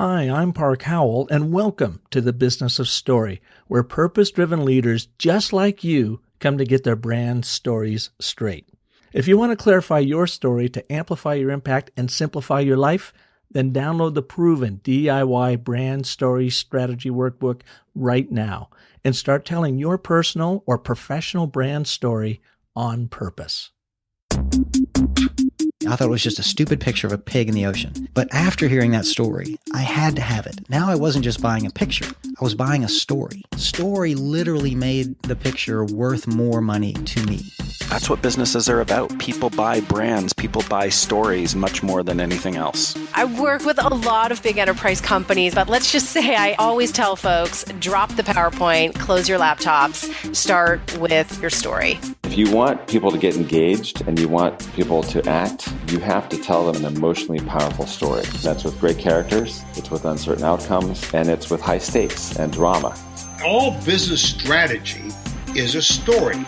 Hi, I'm Park Howell, and welcome to the Business of Story, where purpose-driven leaders just like you come to get their brand stories straight. If you want to clarify your story to amplify your impact and simplify your life, then download the proven DIY brand story strategy workbook right now and start telling your personal or professional brand story on purpose. I thought it was just a stupid picture of a pig in the ocean. But after hearing that story, I had to have it. Now I wasn't just buying a picture. I was buying a story. Story literally made the picture worth more money to me. That's what businesses are about. People buy brands. People buy stories much more than anything else. I work with a lot of big enterprise companies, but let's just say I always tell folks, drop the PowerPoint, close your laptops, start with your story. If you want people to get engaged and you want people to act, you have to tell them an emotionally powerful story. That's with great characters, it's with uncertain outcomes, and it's with high stakes and drama. All business strategy is a story.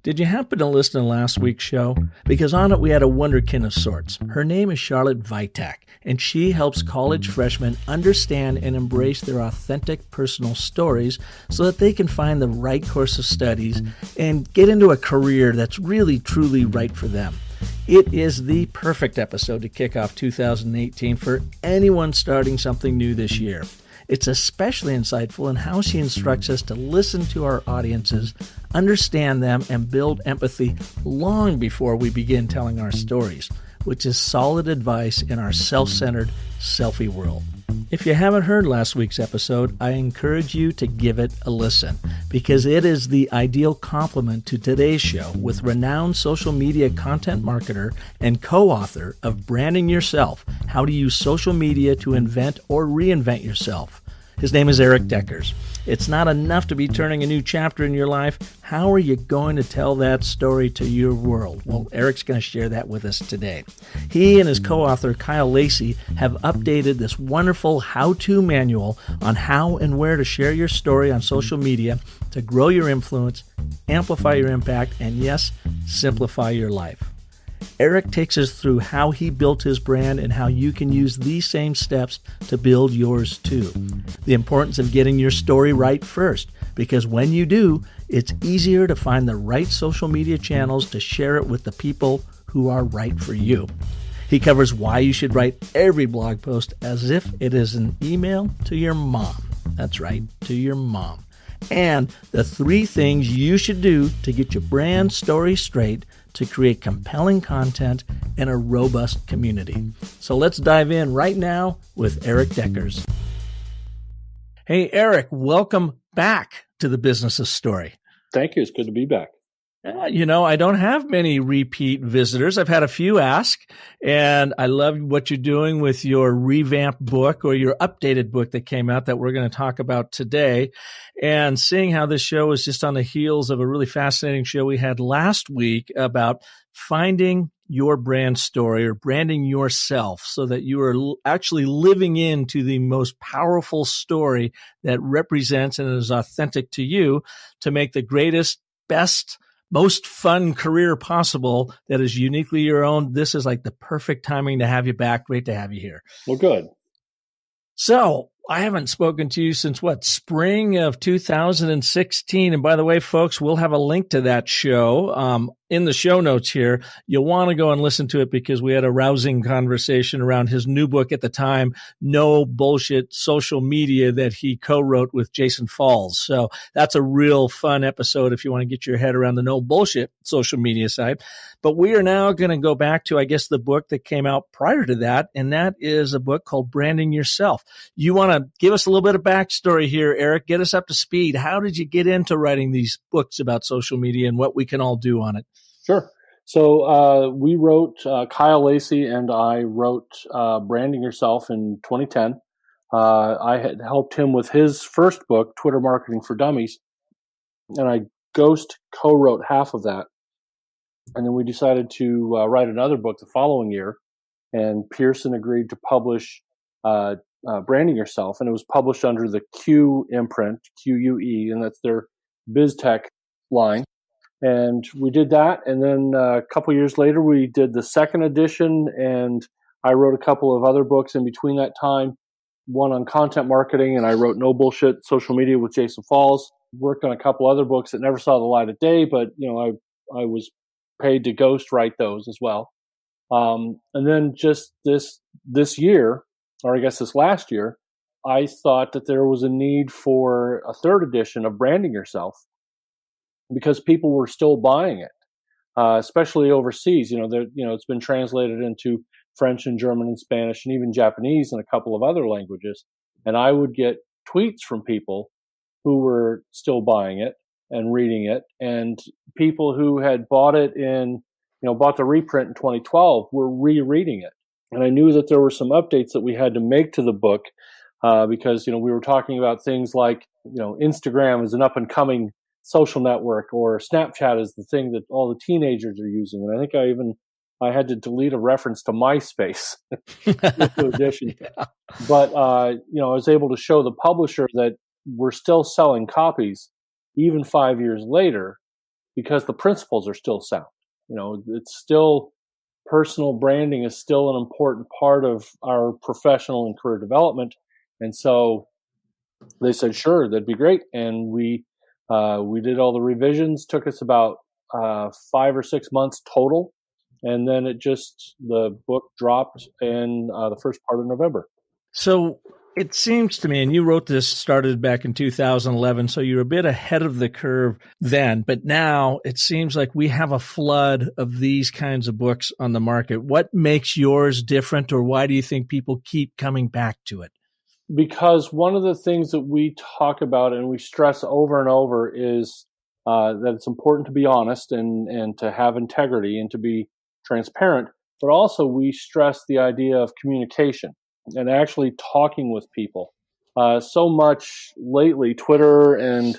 Did you happen to listen to last week's show? Because on it we had a wonderkin of sorts. Her name is Charlotte Vitak, and she helps college freshmen understand and embrace their authentic personal stories so that they can find the right course of studies and get into a career that's really, truly right for them. It is the perfect episode to kick off 2018 for anyone starting something new this year. It's especially insightful in how she instructs us to listen to our audiences, understand them, and build empathy long before we begin telling our stories, which is solid advice in our self-centered, selfie world. If you haven't heard last week's episode, I encourage you to give it a listen because it is the ideal complement to today's show with renowned social media content marketer and co-author of Branding Yourself, How to Use Social Media to Invent or Reinvent Yourself. His name is Eric Deckers. It's not enough to be turning a new chapter in your life. How are you going to tell that story to your world? Well, Eric's going to share that with us today. He and his co-author, Kyle Lacey, have updated this wonderful how-to manual on how and where to share your story on social media to grow your influence, amplify your impact, and yes, simplify your life. Eric takes us through how he built his brand and how you can use these same steps to build yours too. The importance of getting your story right first, because when you do, it's easier to find the right social media channels to share it with the people who are right for you. He covers why you should write every blog post as if it is an email to your mom. That's right, to your mom. And the 3 things you should do to get your brand story straight to create compelling content and a robust community. So let's dive in right now with Eric Deckers. Hey, Eric, welcome back to the Business of Story. Thank you. It's good to be back. I don't have many repeat visitors. I've had a few ask, and I love what you're doing with your revamped book or your updated book that came out that we're going to talk about today. And seeing how this show is just on the heels of a really fascinating show we had last week about finding your brand story or branding yourself so that you are actually living into the most powerful story that represents and is authentic to you to make the greatest, best, most fun career possible that is uniquely your own. This is like the perfect timing to have you back. Great to have you here. Well, good. So I haven't spoken to you since spring of 2016. And by the way, folks, we'll have a link to that show in the show notes here. You'll want to go and listen to it because we had a rousing conversation around his new book at the time, No Bullshit Social Media, that he co-wrote with Jason Falls. So that's a real fun episode if you want to get your head around the no bullshit social media side. But we are now going to go back to, I guess, the book that came out prior to that, and that is a book called Branding Yourself. You want to give us a little bit of backstory here, Eric. Get us up to speed. How did you get into writing these books about social media and what we can all do on it? Sure. So we wrote, Kyle Lacey and I wrote Branding Yourself in 2010. I had helped him with his first book, Twitter Marketing for Dummies, and I ghost co-wrote half of that. And then we decided to write another book the following year, and Pearson agreed to publish Branding Yourself, and it was published under the Q imprint, QUE, and that's their BizTech line. And we did that. And then a couple years later, we did the second edition. And I wrote a couple of other books in between that time, one on content marketing. And I wrote No Bullshit Social Media with Jason Falls. Worked on a couple other books that never saw the light of day, but I was paid to ghostwrite those as well. And then just this year, or I guess this last year, I thought that there was a need for a third edition of Branding Yourself because people were still buying it, especially overseas. It's been translated into French and German and Spanish and even Japanese and a couple of other languages. And I would get tweets from people who were still buying it and reading it, and people who had bought it bought the reprint in 2012 were rereading it. And I knew that there were some updates that we had to make to the book because, we were talking about things like, Instagram is an up and coming social network, or Snapchat is the thing that all the teenagers are using. And I think I had to delete a reference to MySpace with the edition. Yeah. But, I was able to show the publisher that we're still selling copies even 5 years later because the principles are still sound. It's still, personal branding is still an important part of our professional and career development. And so they said, sure, that'd be great. And we did all the revisions. Took us about 5 or 6 months total. And then the book dropped in the first part of November. So it seems to me, and you wrote this, started back in 2011, so you're a bit ahead of the curve then, but now it seems like we have a flood of these kinds of books on the market. What makes yours different, or why do you think people keep coming back to it? Because one of the things that we talk about and we stress over and over is that it's important to be honest and to have integrity and to be transparent, but also we stress the idea of communication and actually talking with people. So much lately, Twitter and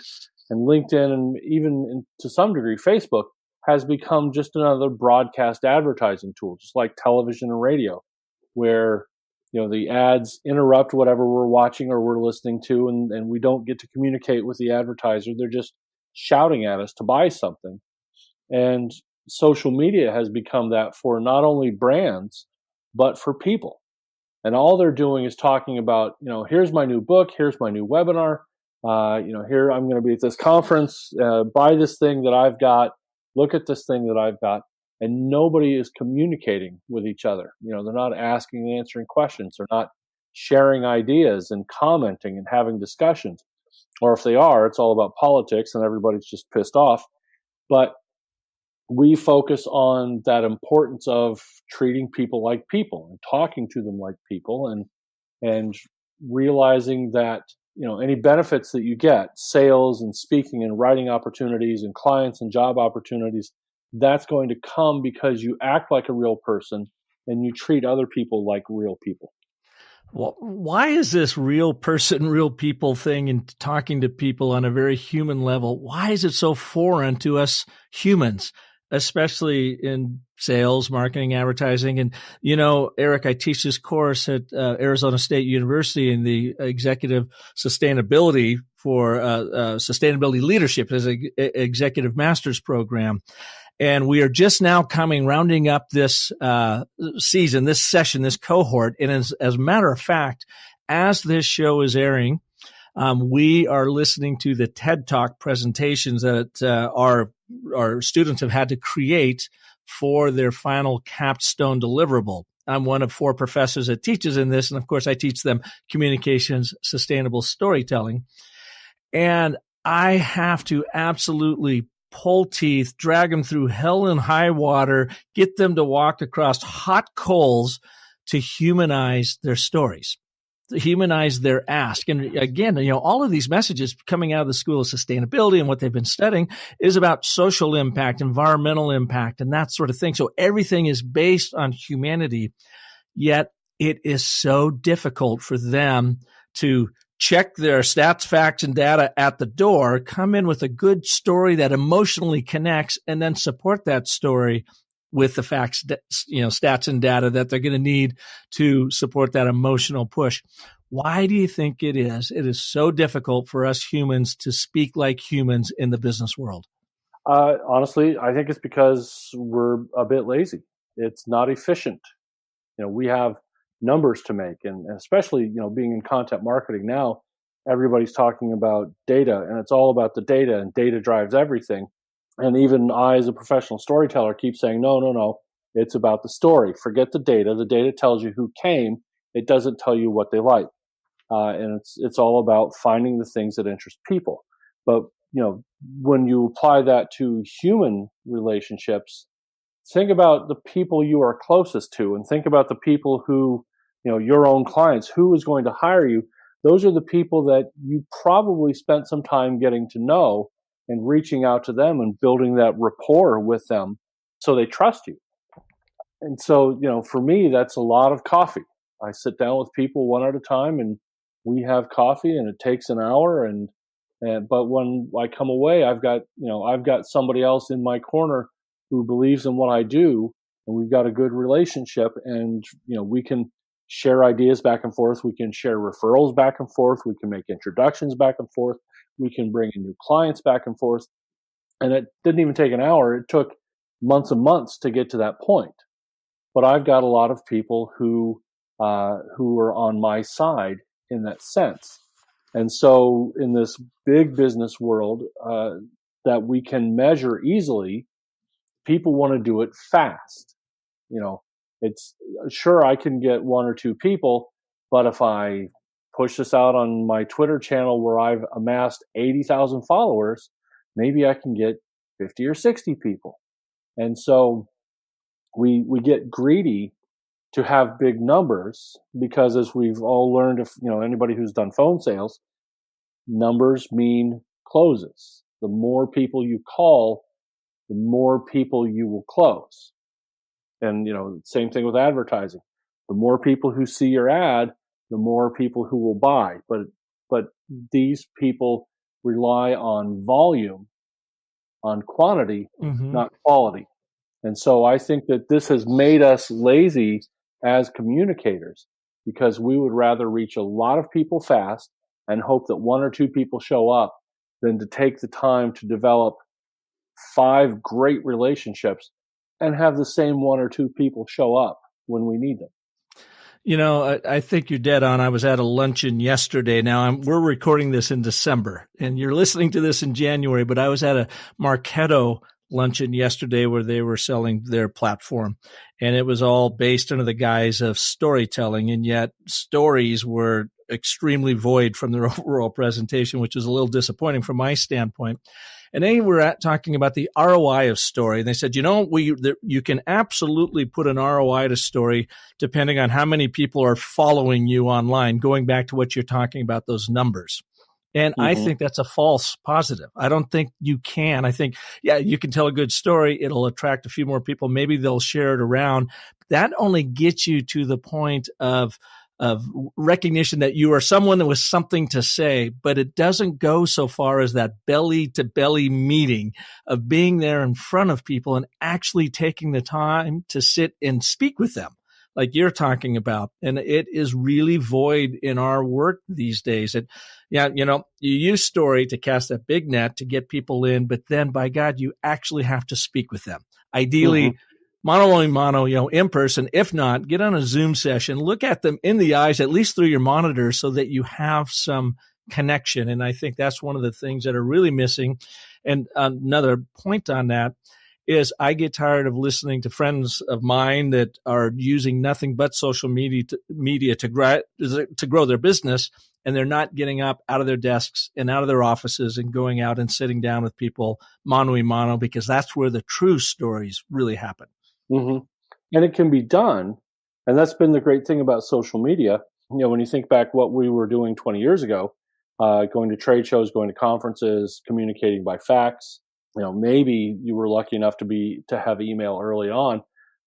LinkedIn and even to some degree Facebook has become just another broadcast advertising tool, just like television and radio, where the ads interrupt whatever we're watching or we're listening to, and we don't get to communicate with the advertiser. They're just shouting at us to buy something. And social media has become that for not only brands, but for people. And all they're doing is talking about, here's my new book, here's my new webinar, here I'm going to be at this conference, buy this thing that I've got, look at this thing that I've got. And nobody is communicating with each other. They're not asking and answering questions. They're not sharing ideas and commenting and having discussions. Or if they are, it's all about politics and everybody's just pissed off. But we focus on that importance of treating people like people and talking to them like people and realizing that, any benefits that you get, sales and speaking and writing opportunities and clients and job opportunities, that's going to come because you act like a real person and you treat other people like real people. Well, why is this real person, real people thing and talking to people on a very human level, why is it so foreign to us humans, especially in sales, marketing, advertising? And, Eric, I teach this course at Arizona State University in the executive sustainability for sustainability leadership as an executive master's program. And we are just now rounding up this season, this session, this cohort. And as a matter of fact, as this show is airing, we are listening to the TED Talk presentations that our students have had to create for their final capstone deliverable. I'm one of 4 professors that teaches in this. And of course, I teach them communications, sustainable storytelling. And I have to absolutely pull teeth, drag them through hell and high water, get them to walk across hot coals to humanize their stories, to humanize their ask. And again, all of these messages coming out of the School of Sustainability and what they've been studying is about social impact, environmental impact, and that sort of thing. So everything is based on humanity, yet it is so difficult for them to check their stats, facts, and data at the door, come in with a good story that emotionally connects, and then support that story with the facts, stats and data that they're going to need to support that emotional push. Why do you think it is? It is so difficult for us humans to speak like humans in the business world. Honestly, I think it's because we're a bit lazy. It's not efficient. We have numbers to make, and especially, being in content marketing now, everybody's talking about data, and it's all about the data, and data drives everything. And even I, as a professional storyteller, keep saying, no, no, no, it's about the story. Forget the data. The data tells you who came. It doesn't tell you what they like. And it's all about finding the things that interest people. But, when you apply that to human relationships, think about the people you are closest to, and think about the people who, your own clients, who is going to hire you. Those are the people that you probably spent some time getting to know and reaching out to them and building that rapport with them so they trust you. And so, for me, that's a lot of coffee. I sit down with people one at a time, and we have coffee, and it takes an hour. But when I come away, I've got somebody else in my corner who believes in what I do, and we've got a good relationship, and we can share ideas back and forth. We can share referrals back and forth. We can make introductions back and forth. We can bring in new clients back and forth. And it didn't even take an hour. It took months and months to get to that point. But I've got a lot of people who are on my side in that sense. And so in this big business world that we can measure easily, people want to do it fast. It's sure I can get one or two people, but if I push this out on my Twitter channel where I've amassed 80,000 followers, maybe I can get 50 or 60 people. And so we get greedy to have big numbers because, as we've all learned, if anybody who's done phone sales, numbers mean closes. The more people you call, the more people you will close. And same thing with advertising. The more people who see your ad, the more people who will buy. But these people rely on volume, on quantity, not quality. And so I think that this has made us lazy as communicators, because we would rather reach a lot of people fast and hope that one or two people show up than to take the time to develop 5 great relationships and have the same one or two people show up when we need them. I think you're dead on. I was at a luncheon yesterday. Now, we're recording this in December, and you're listening to this in January, but I was at a Marketo luncheon yesterday where they were selling their platform, and it was all based under the guise of storytelling, and yet stories were extremely void from their overall presentation, which was a little disappointing from my standpoint. And they were talking about the ROI of story. And they said, you can absolutely put an ROI to story depending on how many people are following you online, going back to what you're talking about, those numbers. And I think that's a false positive. I don't think you can. I think, you can tell a good story. It'll attract a few more people. Maybe they'll share it around. That only gets you to the point of recognition that you are someone that was something to say, but it doesn't go so far as that belly to belly meeting of being there in front of people and actually taking the time to sit and speak with them like you're talking about. And it is really void in our work these days. You use story to cast that big net to get people in, but then by God, you actually have to speak with them. Ideally, mono, in person. If not, get on a Zoom session, look at them in the eyes, at least through your monitor, so that you have some connection. And I think that's one of the things that are really missing. And another point on that is I get tired of listening to friends of mine that are using nothing but social media to grow their business, and they're not getting up out of their desks and out of their offices and going out and sitting down with people mano a mano, because that's where the true stories really happen. And it can be done. And that's been the great thing about social media. When you think back what we were doing 20 years ago, going to trade shows, going to conferences, communicating by fax, maybe you were lucky enough to have email early on,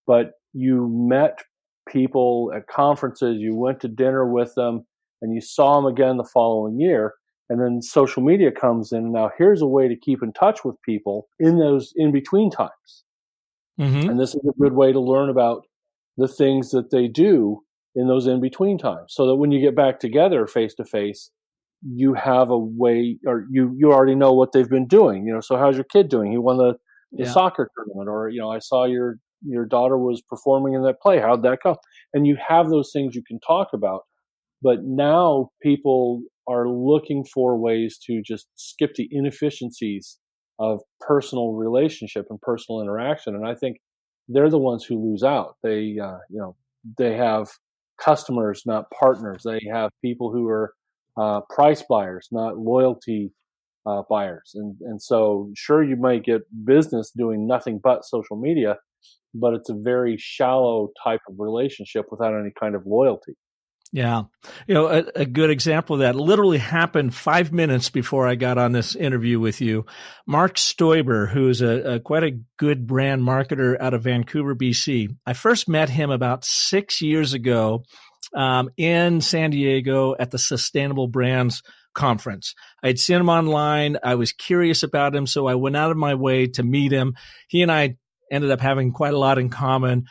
but you met people at conferences, you went to dinner with them, and you saw them again the following year. And then social media comes in. And now here's a way to keep in touch with people in those in between times. And this is a good way to learn about the things that they do in those in-between times, so that when you get back together face to face, you have a way, or you already know what they've been doing. So how's your kid doing? He won the soccer tournament, or I saw your daughter was performing in that play. How'd that go? And you have those things you can talk about. But now people are looking for ways to just skip the inefficiencies of personal relationship and personal interaction. And I think they're the ones who lose out. They have customers, not partners. They have people who are price buyers, not loyalty buyers. And so, sure, you might get business doing nothing but social media, but it's a very shallow type of relationship without any kind of loyalty. Yeah. A good example of that literally happened 5 minutes before I got on this interview with you. Mark Stoiber, who is quite a good brand marketer out of Vancouver, BC. I first met him about 6 years ago in San Diego at the Sustainable Brands Conference. I'd seen him online. I was curious about him, so I went out of my way to meet him. He and I ended up having quite a lot in common,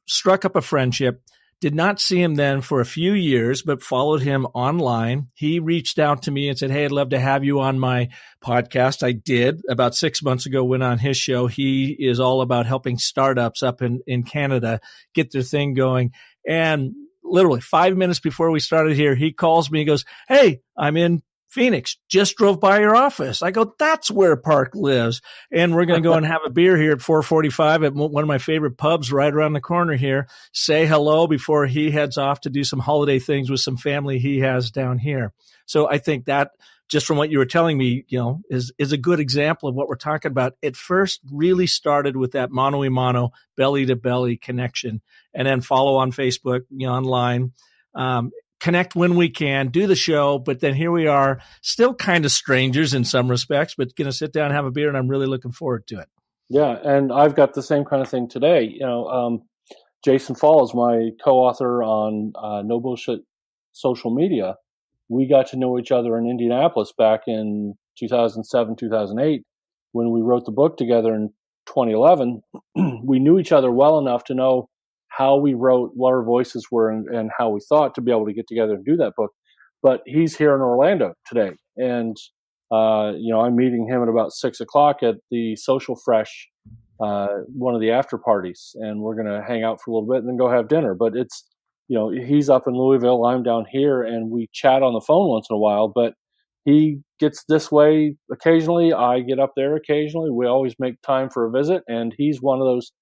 struck up a friendship. Did not see him then for a few years, but followed him online. He reached out to me and said, "Hey, I'd love to have you on my podcast." I did. About 6 months ago, went on his show. He is all about helping startups up in Canada get their thing going. And literally 5 minutes before we started here, he calls me. He goes, "Hey, I'm in Phoenix, just drove by your office." I go, "That's where Park lives. And we're going to go and have a beer here at 4:45 at one of my favorite pubs right around the corner here. Say hello before he heads off to do some holiday things with some family he has down here." So I think that, just from what you were telling me, is a good example of what we're talking about. It first really started with that mano-a-mano, belly-to-belly connection, and then follow on Facebook, online, connect when we can, do the show, but then here we are, still kind of strangers in some respects, but going to sit down and have a beer, and I'm really looking forward to it. Yeah, and I've got the same kind of thing today. Jason Falls, my co-author on No Bullshit Social Media, we got to know each other in Indianapolis back in 2007, 2008. When we wrote the book together in 2011, we knew each other well enough to know how we wrote, what our voices were, and how we thought, to be able to get together and do that book. But he's here in Orlando today, and I'm meeting him at about 6:00 at the Social Fresh, one of the after parties, and we're going to hang out for a little bit and then go have dinner. But it's, he's up in Louisville, I'm down here, and we chat on the phone once in a while. But he gets this way occasionally. I get up there occasionally. We always make time for a visit, and he's one of those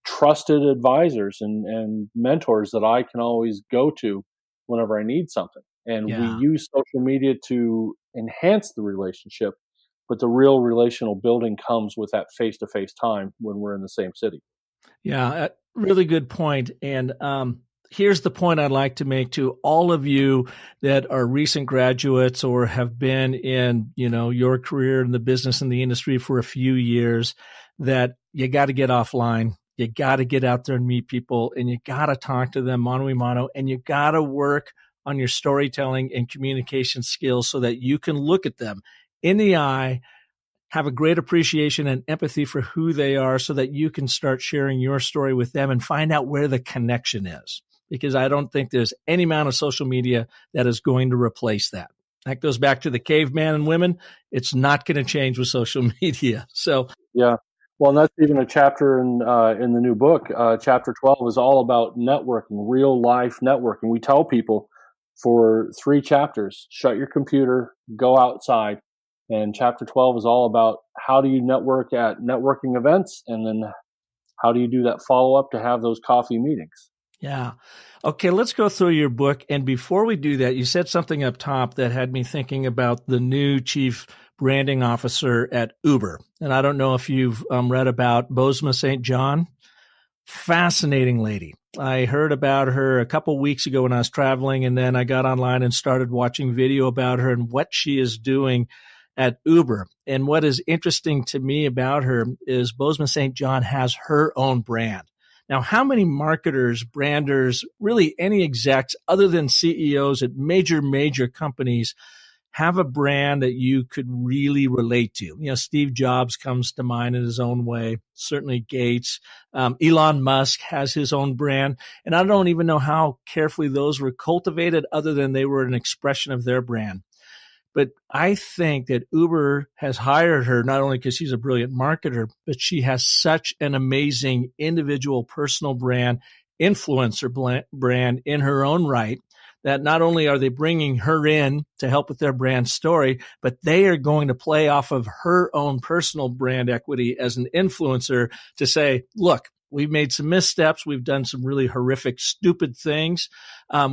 trusted advisors and mentors that I can always go to whenever I need something. And we use social media to enhance the relationship, but the real relational building comes with that face-to-face time when we're in the same city. Yeah, really good point. And here's the point I'd like to make to all of you that are recent graduates or have been in, your career in the business and the industry for a few years, that you got to get offline. You got to get out there and meet people, and you got to talk to them mano-a-mano, and you got to work on your storytelling and communication skills so that you can look at them in the eye, have a great appreciation and empathy for who they are, so that you can start sharing your story with them and find out where the connection is. Because I don't think there's any amount of social media that is going to replace that. That goes back to the caveman and women. It's not going to change with social media. So, yeah. Well, and that's even a chapter in the new book. Chapter 12 is all about networking, real life networking. We tell people for 3 chapters, shut your computer, go outside. And chapter 12 is all about how do you network at networking events, and then how do you do that follow-up to have those coffee meetings. Yeah. Okay, let's go through your book. And before we do that, you said something up top that had me thinking about the new chief branding officer at Uber. And I don't know if you've read about Bozoma St. John. Fascinating lady. I heard about her a couple weeks ago when I was traveling, and then I got online and started watching video about her and what she is doing at Uber. And what is interesting to me about her is Bozoma St. John has her own brand. Now, how many marketers, branders, really any execs other than CEOs at major companies have a brand that you could really relate to? Steve Jobs comes to mind in his own way. Certainly Gates. Elon Musk has his own brand. And I don't even know how carefully those were cultivated other than they were an expression of their brand. But I think that Uber has hired her not only because she's a brilliant marketer, but she has such an amazing individual personal brand, influencer brand in her own right, that not only are they bringing her in to help with their brand story, but they are going to play off of her own personal brand equity as an influencer to say, look, we've made some missteps. We've done some really horrific, stupid things.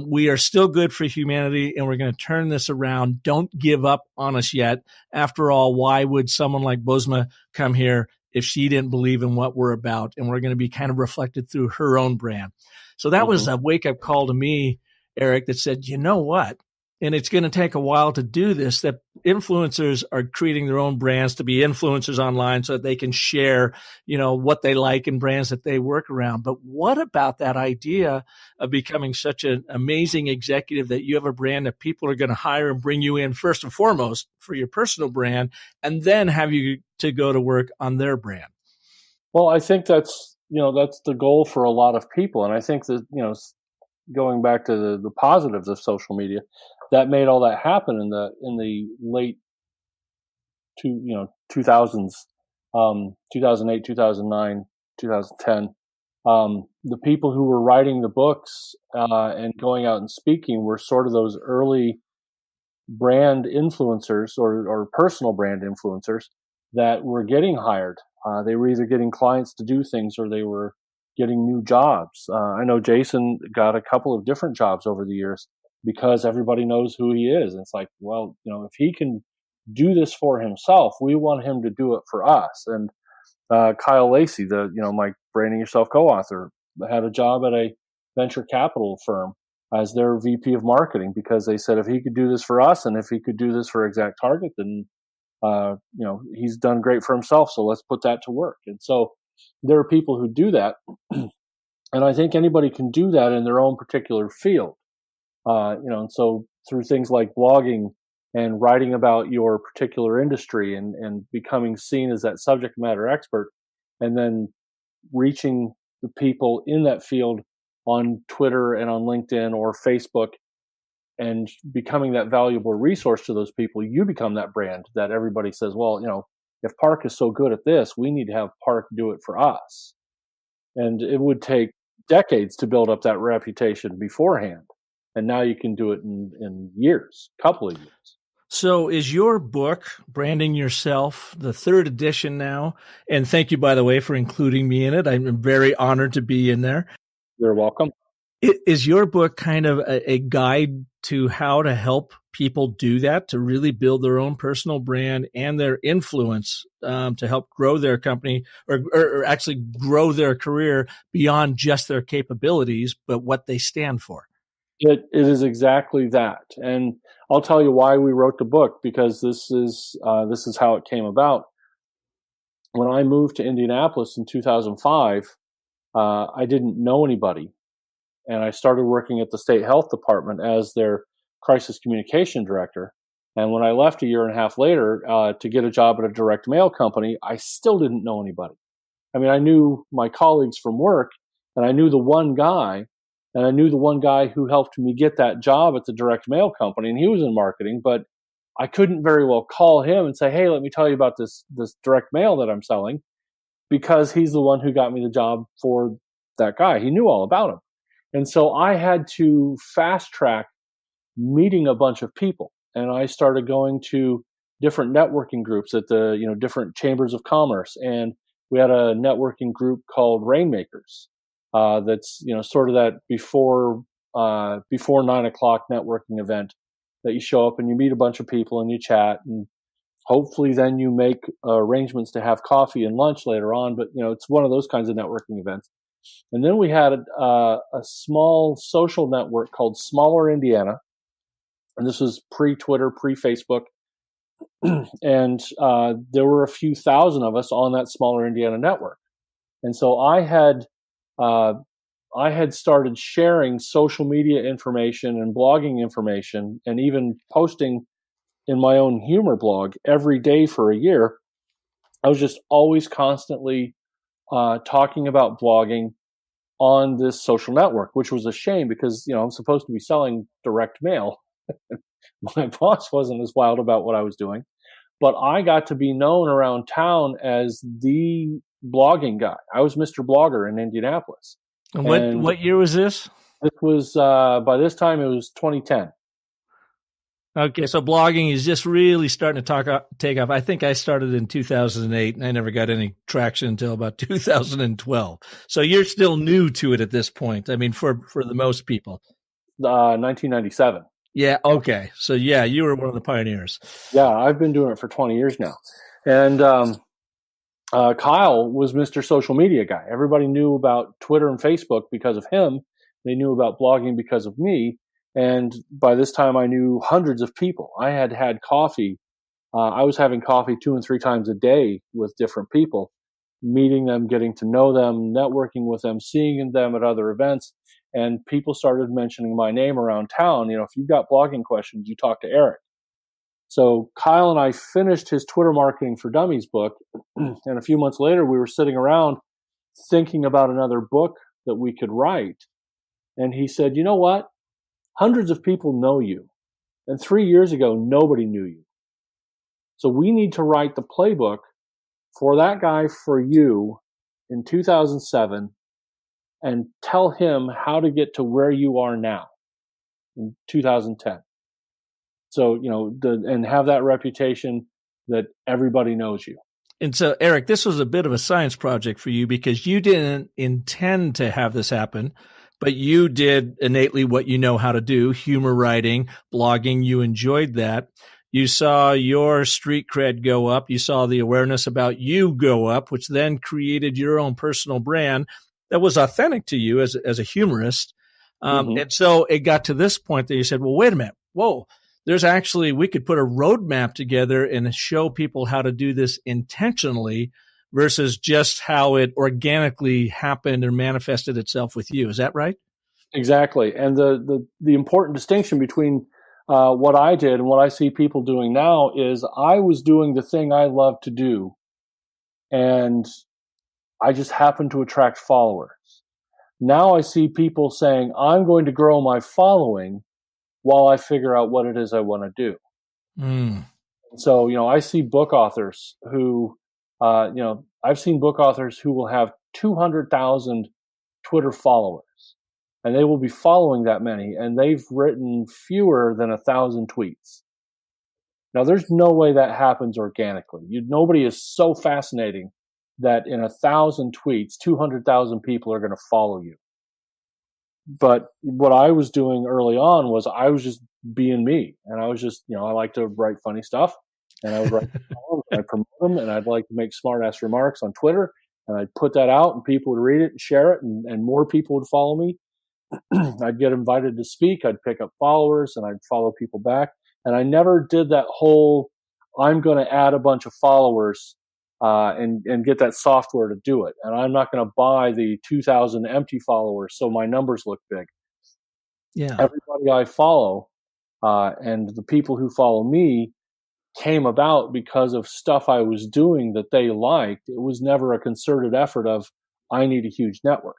We are still good for humanity, and we're going to turn this around. Don't give up on us yet. After all, why would someone like Bosma come here if she didn't believe in what we're about? And we're going to be kind of reflected through her own brand. So that was a wake-up call to me, Eric, that said, you know what? And it's going to take a while to do this, that influencers are creating their own brands to be influencers online so that they can share, what they like and brands that they work around. But what about that idea of becoming such an amazing executive that you have a brand that people are going to hire and bring you in first and foremost for your personal brand, and then have you to go to work on their brand? Well, I think that's the goal for a lot of people. And I think that, going back to the positives of social media, that made all that happen in the late 2000s, 2008, 2009, 2010. The people who were writing the books and going out and speaking were sort of those early brand influencers or personal brand influencers that were getting hired. They were either getting clients to do things or they were getting new jobs. I know Jason got a couple of different jobs over the years because everybody knows who he is. And it's like, well, if he can do this for himself, we want him to do it for us. And Kyle Lacey, my Branding Yourself co-author, had a job at a venture capital firm as their VP of marketing because they said if he could do this for us and if he could do this for Exact Target, then he's done great for himself. So let's put that to work. And so there are people who do that, and I think anybody can do that in their own particular field. And so through things like blogging and writing about your particular industry and becoming seen as that subject matter expert, and then reaching the people in that field on Twitter and on LinkedIn or Facebook and becoming that valuable resource to those people, you become that brand that everybody says, well, if Park is so good at this, we need to have Park do it for us. And it would take decades to build up that reputation beforehand. And now you can do it in years, couple of years. So is your book, Branding Yourself, the third edition now? And thank you, by the way, for including me in it. I'm very honored to be in there. You're welcome. Is your book kind of a guide to how to help people do that, to really build their own personal brand and their influence to help grow their company or actually grow their career beyond just their capabilities, but what they stand for? It is exactly that. And I'll tell you why we wrote the book, because this is how it came about. When I moved to Indianapolis in 2005, I didn't know anybody. And I started working at the state health department as their crisis communication director. And when I left a year and a half later to get a job at a direct mail company, I still didn't know anybody. I mean, I knew my colleagues from work, and I knew the one guy, who helped me get that job at the direct mail company, and he was in marketing, but I couldn't very well call him and say, hey, let me tell you about this direct mail that I'm selling, because he's the one who got me the job for that guy. He knew all about him. And so I had to fast track meeting a bunch of people. And I started going to different networking groups at the, different chambers of commerce. And we had a networking group called Rainmakers. That's, sort of that before 9 o'clock networking event that you show up and you meet a bunch of people and you chat, and hopefully then you make arrangements to have coffee and lunch later on. But, it's one of those kinds of networking events. And then we had a small social network called Smaller Indiana. And this was pre-Twitter, pre-Facebook. And there were a few thousand of us on that Smaller Indiana network. And so I had started sharing social media information and blogging information and even posting in my own humor blog every day for a year. I was just always constantly talking about blogging on this social network, which was a shame because, I'm supposed to be selling direct mail. My boss wasn't as wild about what I was doing, but I got to be known around town as the blogging guy. I was Mr. Blogger in Indianapolis. And what year was this? This was, by this time, it was 2010. Okay, so blogging is just really starting to take off. I think I started in 2008, and I never got any traction until about 2012. So you're still new to it at this point. I mean, for the most people. 1997. Yeah, okay. So, yeah, you were one of the pioneers. Yeah, I've been doing it for 20 years now. And Kyle was Mr. Social Media guy. Everybody knew about Twitter and Facebook because of him. They knew about blogging because of me. And by this time, I knew hundreds of people. I had coffee. I was having coffee 2 and 3 times a day with different people, meeting them, getting to know them, networking with them, seeing them at other events. And people started mentioning my name around town. If you've got blogging questions, you talk to Eric. So Kyle and I finished his Twitter Marketing for Dummies book. And a few months later, we were sitting around thinking about another book that we could write. And he said, you know what? Hundreds of people know you. And 3 years ago, nobody knew you. So we need to write the playbook for that guy for you in 2007 and tell him how to get to where you are now in 2010. So, and have that reputation that everybody knows you. And so, Eric, this was a bit of a science project for you because you didn't intend to have this happen, but you did innately what you know how to do, humor writing, blogging. You enjoyed that. You saw your street cred go up. You saw the awareness about you go up, which then created your own personal brand that was authentic to you as a humorist. And so it got to this point that you said, well, wait a minute. Whoa, we could put a roadmap together and show people how to do this intentionally versus just how it organically happened or manifested itself with you. Is that right? Exactly. And the important distinction between what I did and what I see people doing now is I was doing the thing I love to do, and I just happened to attract followers. Now I see people saying, I'm going to grow my following while I figure out what it is I want to do. So, I see book authors who, I've seen book authors who will have 200,000 Twitter followers, and they will be following that many, and they've written fewer than 1,000 tweets. Now, there's no way that happens organically. Nobody is so fascinating that in 1,000 tweets, 200,000 people are going to follow you. But what I was doing early on was I was just being me, and I was just, I like to write funny stuff, and I would write columns, and I'd promote them, and I'd like to make smart-ass remarks on Twitter, and I'd put that out, and people would read it and share it, and more people would follow me. I'd get invited to speak, I'd pick up followers, and I'd follow people back. And I never did that whole, I'm going to add a bunch of followers and get that software to do it. And I'm not going to buy the 2,000 empty followers so my numbers look big. Yeah. Everybody I follow and the people who follow me came about because of stuff I was doing that they liked. It was never a concerted effort of, I need a huge network.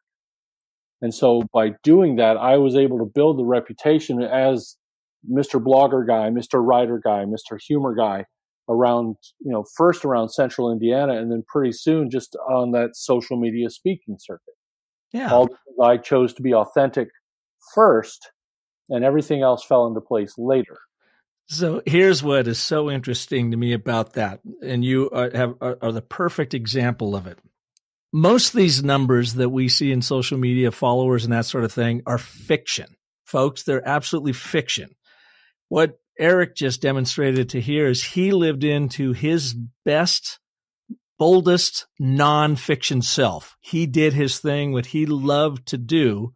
And so by doing that, I was able to build the reputation as Mr. Blogger guy, Mr. Writer guy, Mr. Humor guy around, first around central Indiana, and then pretty soon just on that social media speaking circuit. Yeah. All because I chose to be authentic first, and everything else fell into place later. So here's what is so interesting to me about that, and you are the perfect example of it. Most of these numbers that we see in social media, followers and that sort of thing, are fiction. Folks, they're absolutely fiction. What Eric just demonstrated to here is he lived into his best, boldest nonfiction self. He did his thing, what he loved to do,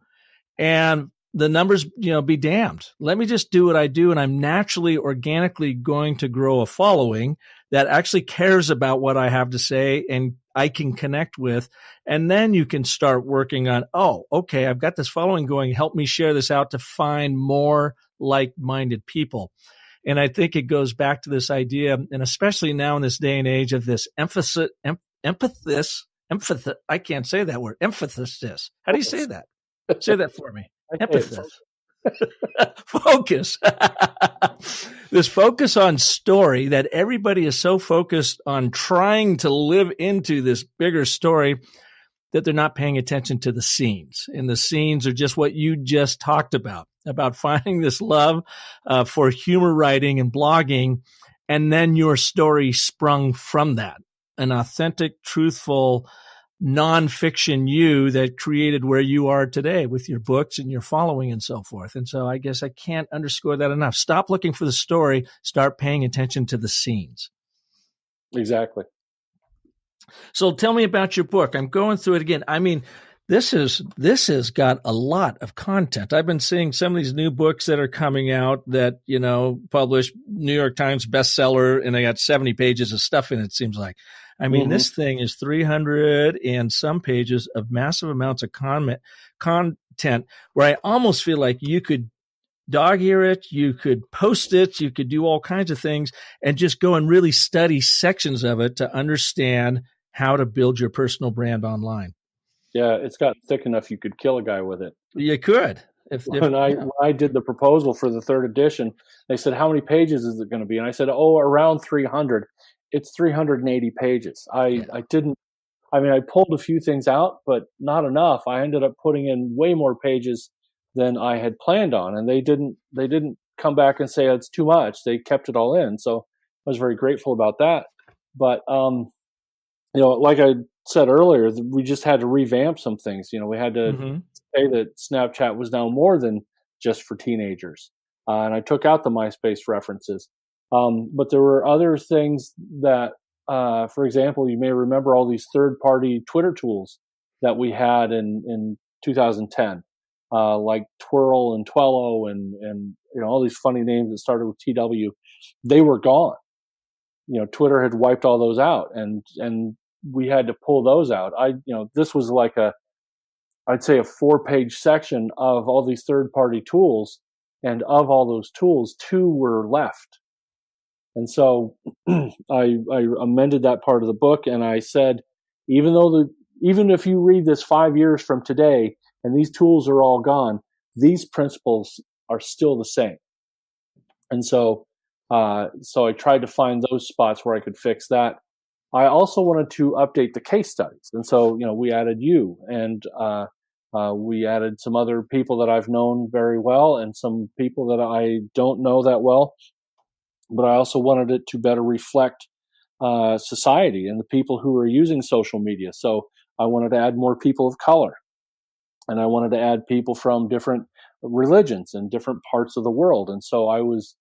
and the numbers, be damned. Let me just do what I do, and I'm naturally, organically going to grow a following that actually cares about what I have to say and I can connect with. And then you can start working on, okay, I've got this following going. Help me share this out to find more like-minded people. And I think it goes back to this idea, and especially now in this day and age of this emphasis. I can't say that word. Emphasis. How do you say that? Say that for me. Emphasis. Focus. This focus on story that everybody is so focused on trying to live into this bigger story that they're not paying attention to the scenes. And the scenes are just what you just talked about finding this love for humor writing and blogging. And then your story sprung from that, an authentic, truthful, nonfiction you that created where you are today with your books and your following and so forth. And so I guess I can't underscore that enough. Stop looking for the story, start paying attention to the scenes. Exactly. So tell me about your book. I'm going through it again. I mean, this has got a lot of content. I've been seeing some of these new books that are coming out that, published, New York Times bestseller, and they got 70 pages of stuff in it, seems like. I mean, This thing is 300 and some pages of massive amounts of content where I almost feel like you could dog ear it, you could post it, you could do all kinds of things and just go and really study sections of it to understand how to build your personal brand online. Yeah, it's got thick enough you could kill a guy with it. You could. When I did the proposal for the third edition, they said, how many pages is it going to be? And I said, around 300. It's 380 pages. I pulled a few things out, but not enough. I ended up putting in way more pages than I had planned on. And they didn't come back and say it's too much. They kept it all in. So I was very grateful about that. But, like I said earlier, we just had to revamp some things. We had to say that Snapchat was now more than just for teenagers. And I took out the MySpace references. But there were other things that, for example, you may remember all these third-party Twitter tools that we had in 2010, like Twirl and Twello and all these funny names that started with TW. They were gone. Twitter had wiped all those out, and we had to pull those out. This was like I'd say a 4-page section of all these third-party tools, and of all those tools, 2 were left. And so I amended that part of the book, and I said, even if you read this 5 years from today and these tools are all gone, these principles are still the same. And so I tried to find those spots where I could fix that. I also wanted to update the case studies. And so, we added you, and we added some other people that I've known very well and some people that I don't know that well. But I also wanted it to better reflect society and the people who are using social media. So I wanted to add more people of color, and I wanted to add people from different religions and different parts of the world. And so I was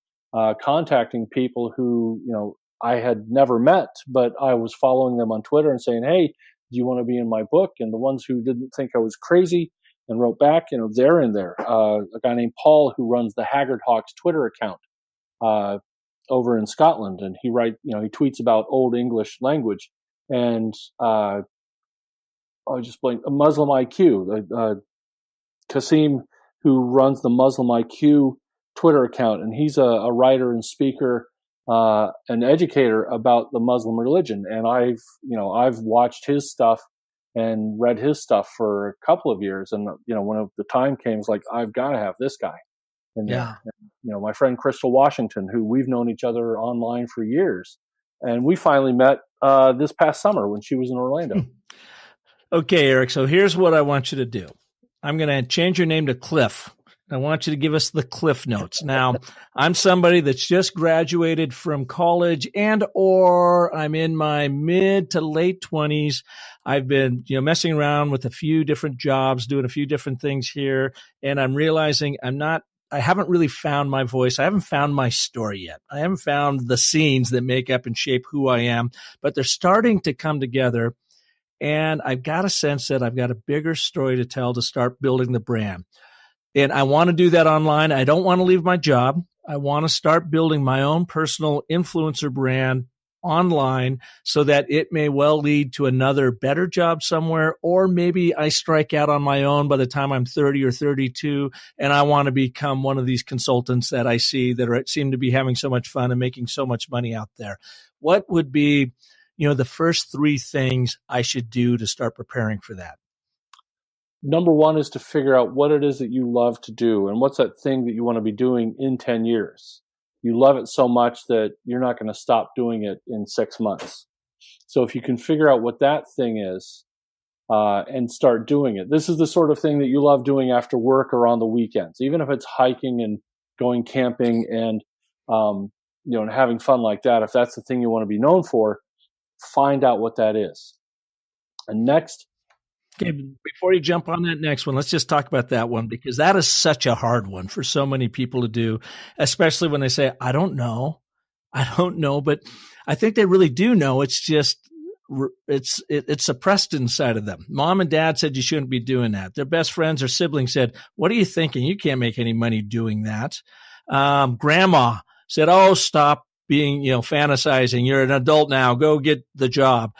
contacting people who, I had never met, but I was following them on Twitter and saying, hey, do you want to be in my book? And the ones who didn't think I was crazy and wrote back, they're in there. A guy named Paul, who runs the Haggard Hawks Twitter account over in Scotland, and he tweets about Old English language, and I just blanked. Muslim IQ, Kasim, who runs the Muslim IQ Twitter account, and he's a writer and speaker, an educator about the Muslim religion, and I've watched his stuff and read his stuff for a couple of years, and when the time came, it's like, I've got to have this guy. And, my friend Crystal Washington, who we've known each other online for years, and we finally met this past summer when she was in Orlando. Okay, Eric. So here's what I want you to do. I'm going to change your name to Cliff. I want you to give us the Cliff Notes. Now, I'm somebody that's just graduated from college or I'm in my mid to late 20s. I've been, messing around with a few different jobs, doing a few different things here, and I'm realizing I haven't really found my voice. I haven't found my story yet. I haven't found the scenes that make up and shape who I am, but they're starting to come together. And I've got a sense that I've got a bigger story to tell to start building the brand. And I want to do that online. I don't want to leave my job. I want to start building my own personal influencer brand online so that it may well lead to another better job somewhere, or maybe I strike out on my own by the time I'm 30 or 32 and I want to become one of these consultants that I see that seem to be having so much fun and making so much money out there. What would be, the first 3 things I should do to start preparing for that? number one is to figure out what it is that you love to do, and what's that thing that you want to be doing in 10 years. You love it so much that you're not going to stop doing it in 6 months. So if you can figure out what that thing is, and start doing it. This is the sort of thing that you love doing after work or on the weekends, even if it's hiking and going camping and, and having fun like that. If that's the thing you want to be known for, find out what that is. And next. Okay, before you jump on that next one, let's just talk about that one, because that is such a hard one for so many people to do, especially when they say, I don't know, but I think they really do know. It's just, it's suppressed inside of them. Mom and dad said you shouldn't be doing that. Their best friends or siblings said, what are you thinking? You can't make any money doing that. Grandma said, oh, stop being, fantasizing. You're an adult now. Go get the job.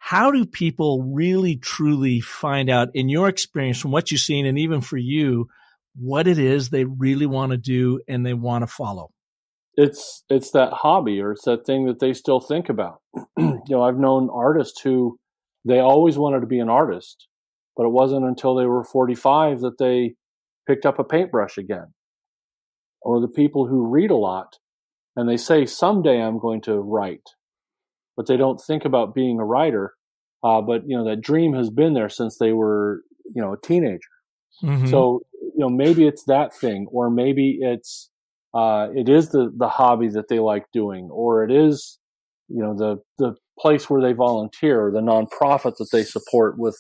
How do people really, truly find out, in your experience, from what you've seen, and even for you, what it is they really want to do and they want to follow? It's that hobby, or it's that thing that they still think about. I've known artists who, they always wanted to be an artist, but it wasn't until they were 45 that they picked up a paintbrush again. Or the people who read a lot and they say, someday I'm going to write, but they don't think about being a writer. But that dream has been there since they were, a teenager. Mm-hmm. So, maybe it's that thing, or maybe it is the hobby that they like doing, or it is, the place where they volunteer, or the nonprofit that they support with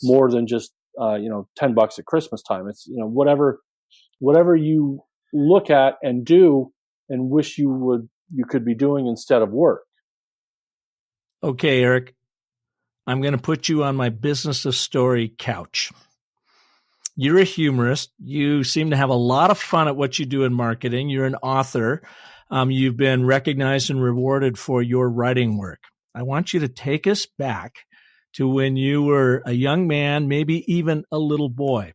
more than just, $10 at Christmas time. It's, whatever you look at and do and wish you could be doing instead of work. Okay, Eric, I'm going to put you on my business of story couch. You're a humorist. You seem to have a lot of fun at what you do in marketing. You're an author. You've been recognized and rewarded for your writing work. I want you to take us back to when you were a young man, maybe even a little boy.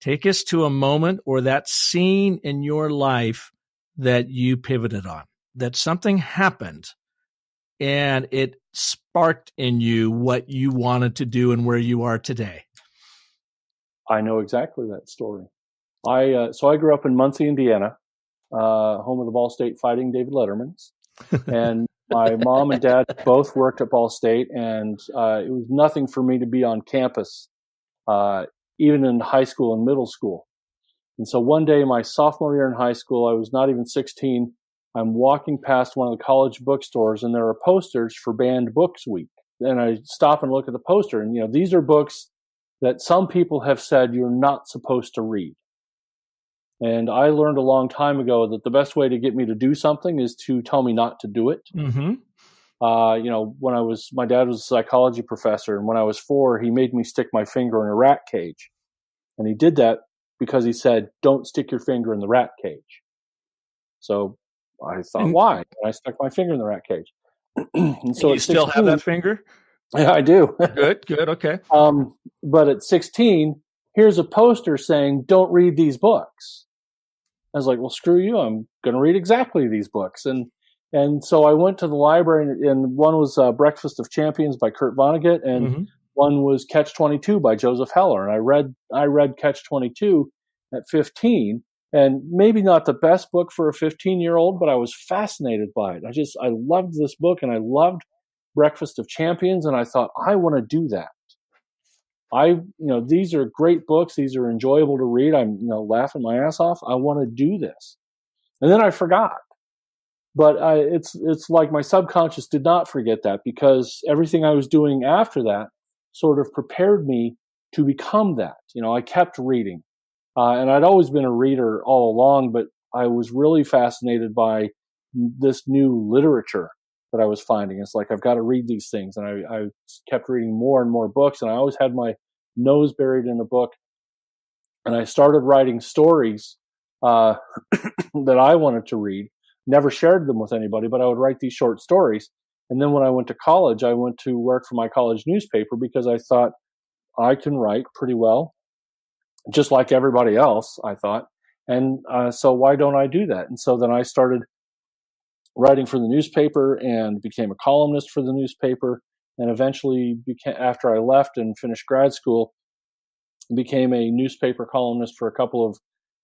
Take us to a moment or that scene in your life that you pivoted on, that something happened and it sparked in you what you wanted to do and where you are today. I know exactly that story. So I grew up in Muncie, Indiana, home of the Ball State Fighting David Lettermans. And my mom and dad both worked at Ball State, and it was nothing for me to be on campus, even in high school and middle school. And so one day, my sophomore year in high school, I was not even 16. I'm walking past one of the college bookstores, and there are posters for Banned Books Week. And I stop and look at the poster, and these are books that some people have said you're not supposed to read. And I learned a long time ago that the best way to get me to do something is to tell me not to do it. Mm-hmm. My dad was a psychology professor, and when I was 4, he made me stick my finger in a rat cage. And he did that because he said, don't stick your finger in the rat cage. So I thought, why? And I stuck my finger in the rat cage. And so you still have that finger? Yeah, I do. Good, okay. But at 16, here's a poster saying, don't read these books. I was like, well, screw you. I'm going to read exactly these books. And so I went to the library, and one was Breakfast of Champions by Kurt Vonnegut, and mm-hmm. one was Catch-22 by Joseph Heller. And I read Catch-22 at 15, and maybe not the best book for a 15-year-old, but I was fascinated by it. I loved this book, and I loved Breakfast of Champions, and I thought, I want to do that. These are great books. These are enjoyable to read. I'm, laughing my ass off. I want to do this. And then I forgot. But it's like my subconscious did not forget that, because everything I was doing after that sort of prepared me to become that. I kept reading. And I'd always been a reader all along, but I was really fascinated by this new literature that I was finding. It's like, I've got to read these things. And I kept reading more and more books, and I always had my nose buried in a book. And I started writing stories that I wanted to read. Never shared them with anybody, but I would write these short stories. And then when I went to college, I went to work for my college newspaper, because I thought, I can write pretty well, just like everybody else, I thought. And so why don't I do that? And so then I started writing for the newspaper and became a columnist for the newspaper. And eventually, after I left and finished grad school, became a newspaper columnist for a couple of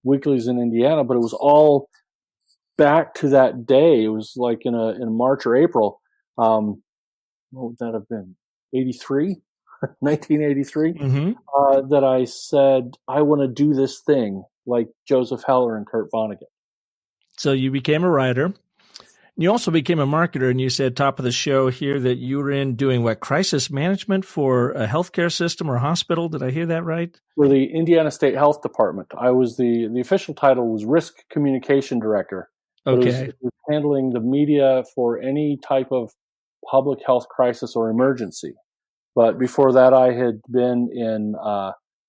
weeklies in Indiana, but it was all back to that day. It was like in March or April. What would that have been? 83, 1983. That I said, I want to do this thing like Joseph Heller and Kurt Vonnegut. So you became a writer. You also became a marketer, and you said top of the show here that you were in doing what, crisis management for a healthcare system or hospital? Did I hear that right? For the Indiana State Health Department. I was the official title was Risk Communication Director. Okay. It was handling the media for any type of public health crisis or emergency. But before that, I had been in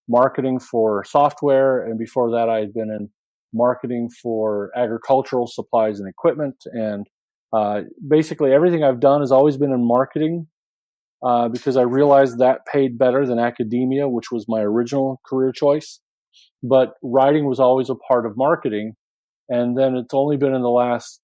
marketing for software, and before that, I had been in marketing for agricultural supplies and equipment. And basically everything I've done has always been in marketing because I realized that paid better than academia, which was my original career choice. But writing was always a part of marketing. And then it's only been in the last,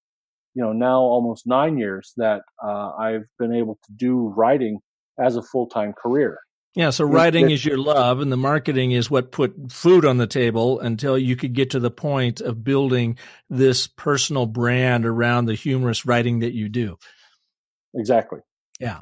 now almost 9 years that I've been able to do writing as a full-time career. Yeah, so writing is your love, and the marketing is what put food on the table until you could get to the point of building this personal brand around the humorous writing that you do. Exactly. Yeah.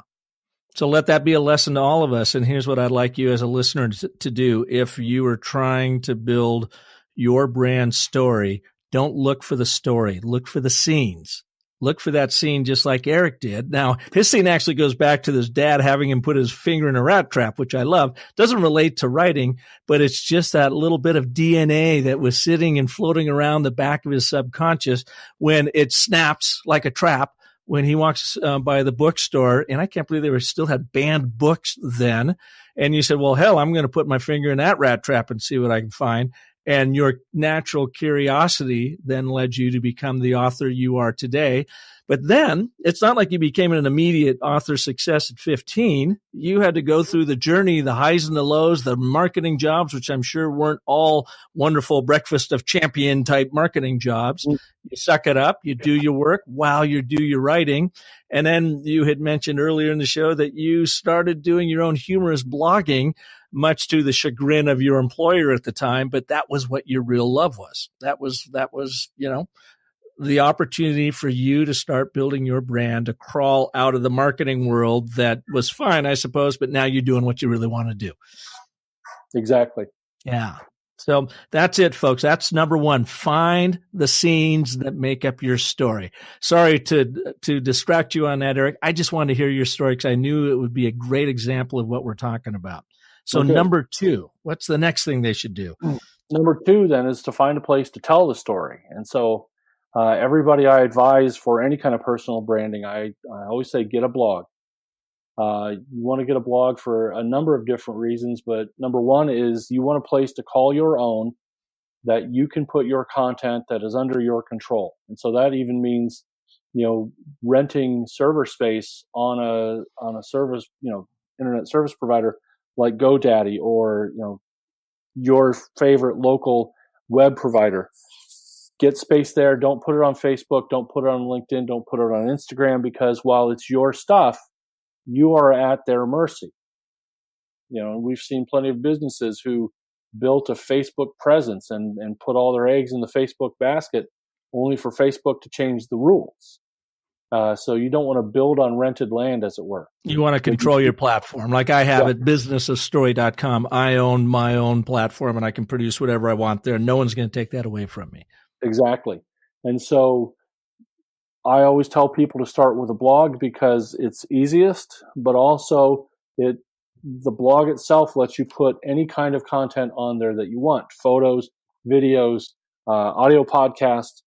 So let that be a lesson to all of us. And here's what I'd like you as a listener to do. If you are trying to build your brand story, don't look for the story. Look for the scenes. Look for that scene just like Eric did. Now, his scene actually goes back to his dad having him put his finger in a rat trap, which I love. Doesn't relate to writing, but it's just that little bit of DNA that was sitting and floating around the back of his subconscious when it snaps like a trap when he walks by the bookstore. And I can't believe they still had banned books then. And you said, well, hell, I'm going to put my finger in that rat trap and see what I can find. And your natural curiosity then led you to become the author you are today. But then it's not like you became an immediate author success at 15. You had to go through the journey, the highs and the lows, the marketing jobs, which I'm sure weren't all wonderful breakfast of champion type marketing jobs. You suck it up. You do your work while you do your writing. And then you had mentioned earlier in the show that you started doing your own humorous blogging, much to the chagrin of your employer at the time. But that was what your real love was. That was, the opportunity for you to start building your brand, to crawl out of the marketing world that was fine, I suppose, but now you're doing what you really want to do. Exactly. Yeah. So that's it, folks. That's number one. Find the scenes that make up your story. Sorry to distract you on that, Eric. I just wanted to hear your story because I knew it would be a great example of what we're talking about. So Okay. Number two, what's the next thing they should do? Number two, then, is to find a place to tell the story. And so everybody I advise for any kind of personal branding, I always say get a blog. You want to get a blog for a number of different reasons, but number one is you want a place to call your own, that you can put your content that is under your control. And so that even means, renting server space on a service, internet service provider like GoDaddy or, your favorite local web provider. Get space there. Don't put it on Facebook. Don't put it on LinkedIn. Don't put it on Instagram, because while it's your stuff, you are at their mercy. We've seen plenty of businesses who built a Facebook presence and put all their eggs in the Facebook basket only for Facebook to change the rules. So you don't want to build on rented land, as it were. You want to control your platform. Like I have at businessofstory.com. I own my own platform and I can produce whatever I want there. No one's going to take that away from me. Exactly. And so I always tell people to start with a blog because it's easiest, but also the blog itself lets you put any kind of content on there that you want. Photos, videos, audio podcasts,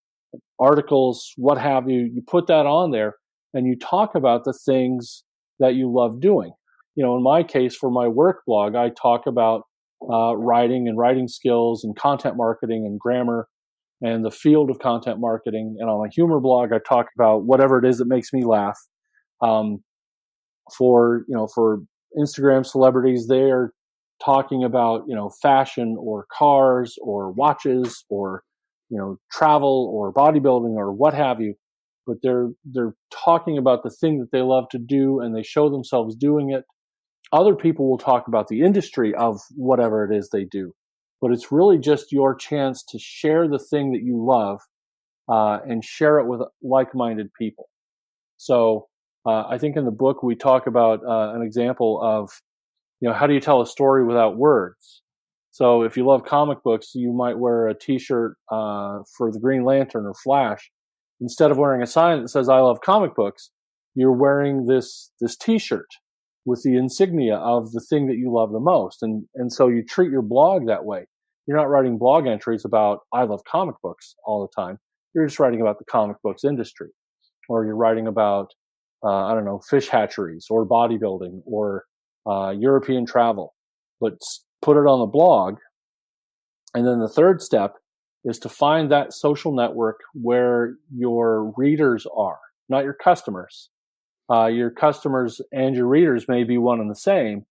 articles, what have you. You put that on there and you talk about the things that you love doing. In my case, for my work blog, I talk about writing and writing skills and content marketing and grammar and the field of content marketing. And on my humor blog, I talk about whatever it is that makes me laugh. For Instagram celebrities, they're talking about, fashion or cars or watches or, travel or bodybuilding or what have you. But they're talking about the thing that they love to do, and they show themselves doing it. other people will talk about the industry of whatever it is they do. But it's really just your chance to share the thing that you love and share it with like-minded people. So I think in the book we talk about an example of, how do you tell a story without words? So if you love comic books, you might wear a T-shirt for the Green Lantern or Flash. Instead of wearing a sign that says "I love comic books," you're wearing this T-shirt with the insignia of the thing that you love the most. And so you treat your blog that way. You're not writing blog entries about "I love comic books" all the time. You're just writing about the comic books industry, or you're writing about, fish hatcheries or bodybuilding or European travel, but put it on the blog. And then the third step is to find that social network where your readers are, not your customers. Your customers and your readers may be one and the same,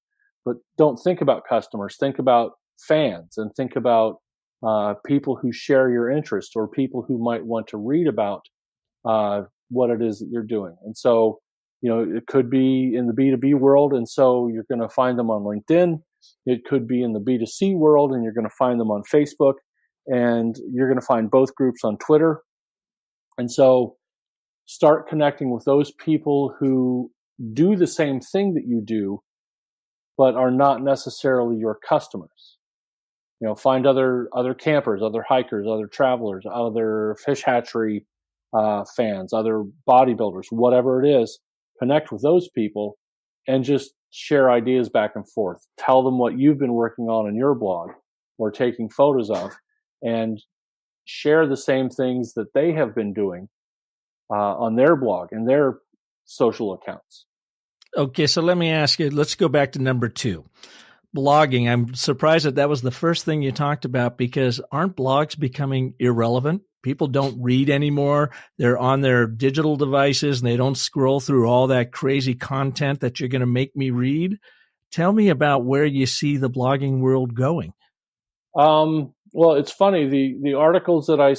but don't think about customers. Think about fans, and think about people who share your interest, or people who might want to read about what it is that you're doing. And so, it could be in the B2B world, and so you're going to find them on LinkedIn. It could be in the B2C world, and you're going to find them on Facebook, and you're going to find both groups on Twitter. And so start connecting with those people who do the same thing that you do, but are not necessarily your customers. Find other campers, other hikers, other travelers, other fish hatchery fans, other bodybuilders, whatever it is. Connect with those people and just share ideas back and forth. Tell them what you've been working on in your blog or taking photos of, and share the same things that they have been doing on their blog and their social accounts. Okay, so let me ask you, let's go back to number 2. Blogging. I'm surprised that was the first thing you talked about, because aren't blogs becoming irrelevant? People don't read anymore. They're on their digital devices, and they don't scroll through all that crazy content that you're going to make me read. Tell me about where you see the blogging world going. Well, it's funny. The articles that I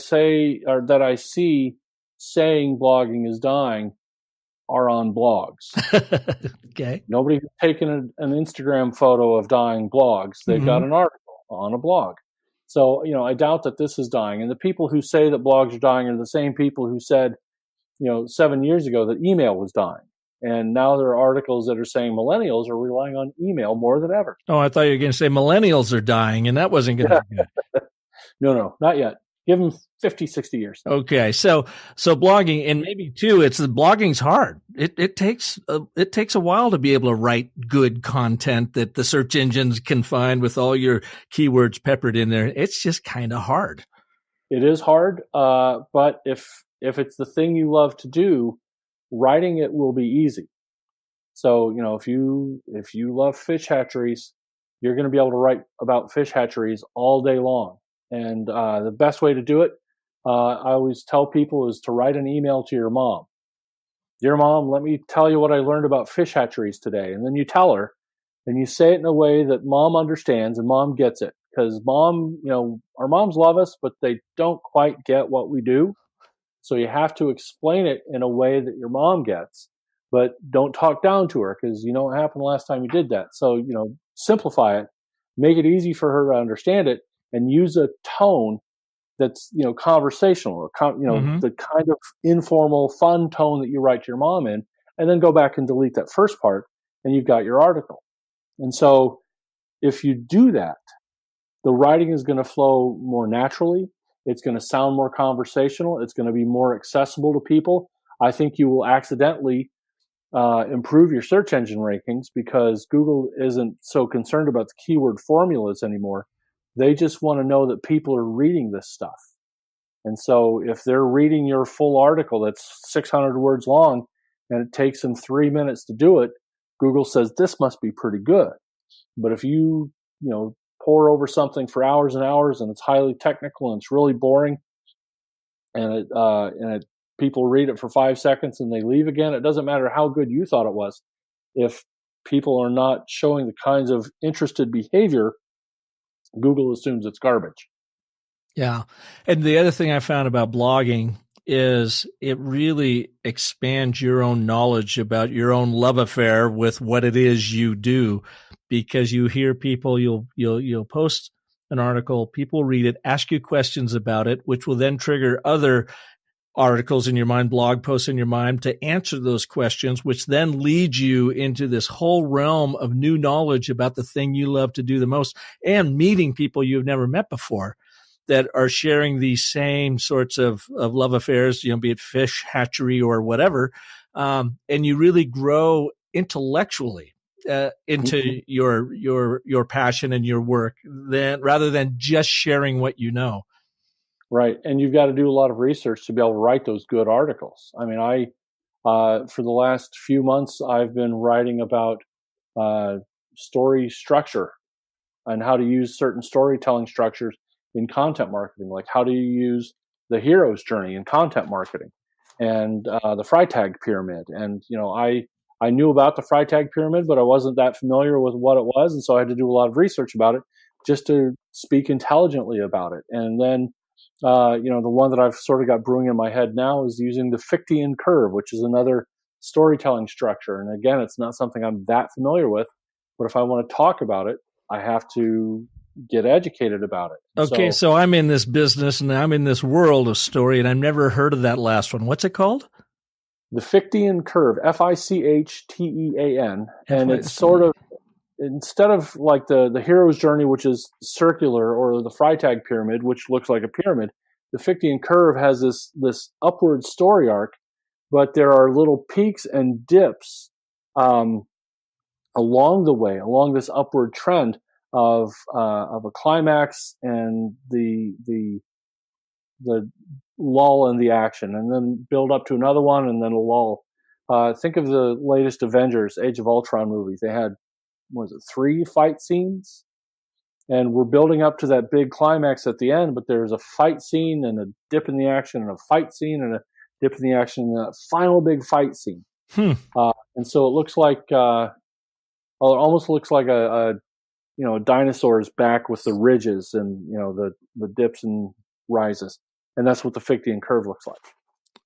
see saying blogging is dying are on blogs. Okay. Nobody's taken an Instagram photo of dying blogs. They've got an article on a blog. So, I doubt that this is dying. And the people who say that blogs are dying are the same people who said, 7 years ago that email was dying. And now there are articles that are saying millennials are relying on email more than ever. Oh, I thought you were going to say millennials are dying, and that wasn't going to be good. No, not yet. Give them 50, 60 years. Okay. So blogging, and maybe too, blogging's hard. It takes a while to be able to write good content that the search engines can find with all your keywords peppered in there. It's just kind of hard. It is hard. But if it's the thing you love to do, writing it will be easy. So, if you love fish hatcheries, you're going to be able to write about fish hatcheries all day long. And the best way to do it, I always tell people, is to write an email to your mom. Dear Mom, let me tell you what I learned about fish hatcheries today. And then you tell her, and you say it in a way that Mom understands and Mom gets it. Because our moms love us, but they don't quite get what we do. So you have to explain it in a way that your mom gets, but don't talk down to her, because you know what happened last time you did that. So, simplify it, make it easy for her to understand it, and use a tone that's, conversational, the kind of informal, fun tone that you write to your mom in, and then go back and delete that first part, and you've got your article. And so if you do that, the writing is going to flow more naturally. It's going to sound more conversational. It's going to be more accessible to people. I think you will accidentally improve your search engine rankings, because Google isn't so concerned about the keyword formulas anymore. They just want to know that people are reading this stuff. And so if they're reading your full article that's 600 words long and it takes them 3 minutes to do it, Google says this must be pretty good. But if you, pour over something for hours and hours and it's highly technical and it's really boring, and people read it for 5 seconds and they leave again, it doesn't matter how good you thought it was. If people are not showing the kinds of interested behavior, Google assumes it's garbage. Yeah. And the other thing I found about blogging is it really expands your own knowledge about your own love affair with what it is you do, because you hear people, you'll post an article, people read it, ask you questions about it, which will then trigger other articles in your mind, blog posts in your mind to answer those questions, which then lead you into this whole realm of new knowledge about the thing you love to do the most, and meeting people you've never met before that are sharing these same sorts of love affairs, be it fish hatchery or whatever. And you really grow intellectually into your passion and your work, rather than just sharing what you know. Right. And you've got to do a lot of research to be able to write those good articles. I mean, for the last few months, I've been writing about story structure and how to use certain storytelling structures in content marketing. Like, how do you use the hero's journey in content marketing, and the Freytag pyramid. And, I knew about the Freytag pyramid, but I wasn't that familiar with what it was. And so I had to do a lot of research about it just to speak intelligently about it. And then, the one that I've sort of got brewing in my head now is using the Fichtean Curve, which is another storytelling structure. And again, it's not something I'm that familiar with, but if I want to talk about it, I have to get educated about it. Okay, so I'm in this business and I'm in this world of story, and I've never heard of that last one. What's it called? The Fichtean Curve, Fichean. And it's sort of, instead of like the hero's journey, which is circular, or the Freytag pyramid, which looks like a pyramid, the Fichtean Curve has this upward story arc, but there are little peaks and dips along the way, along this upward trend of a climax and the lull in the action, and then build up to another one, and then a lull. Think of the latest Avengers, Age of Ultron movies. They had, 3 fight scenes? And we're building up to that big climax at the end, but there's a fight scene and a dip in the action, and a fight scene and a dip in the action, and a final big fight scene. And so it looks like, it almost looks like a dinosaur's back with the ridges and, the dips and rises. And that's what the Fichtean Curve looks like.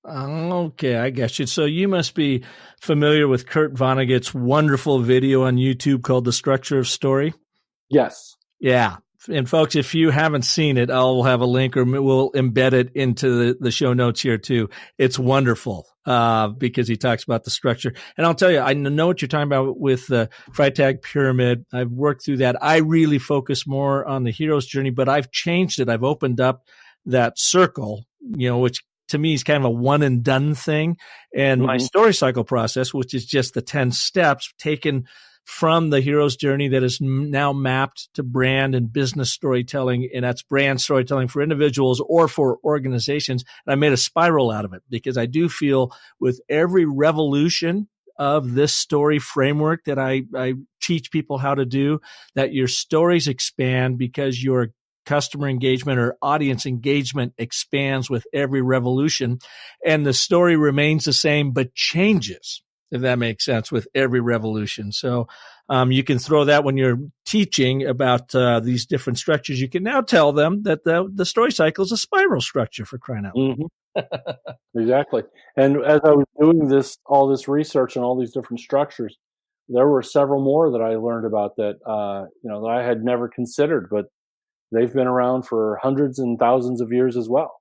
Okay, I got you. So you must be familiar with Kurt Vonnegut's wonderful video on YouTube called The Structure of Story. Yes. Yeah. And folks, if you haven't seen it, I'll have a link, or we'll embed it into the show notes here too. It's wonderful because he talks about the structure. And I'll tell you, I know what you're talking about with the Freytag pyramid. I've worked through that. I really focus more on the hero's journey, but I've changed it. I've opened up that circle, which to me is kind of a one and done thing. And my story cycle process, which is just the 10 steps taken from the hero's journey that is now mapped to brand and business storytelling. And that's brand storytelling for individuals or for organizations. And I made a spiral out of it, because I do feel with every revolution of this story framework that I teach people how to do, that your stories expand because your customer engagement or audience engagement expands with every revolution, and the story remains the same but changes, if that makes sense, with every revolution. So you can throw that when you're teaching about these different structures. You can now tell them that the story cycle is a spiral structure, for crying out loud. Mm-hmm. Exactly. And as I was doing all this research and all these different structures, there were several more that I learned about that that I had never considered, but they've been around for hundreds and thousands of years as well.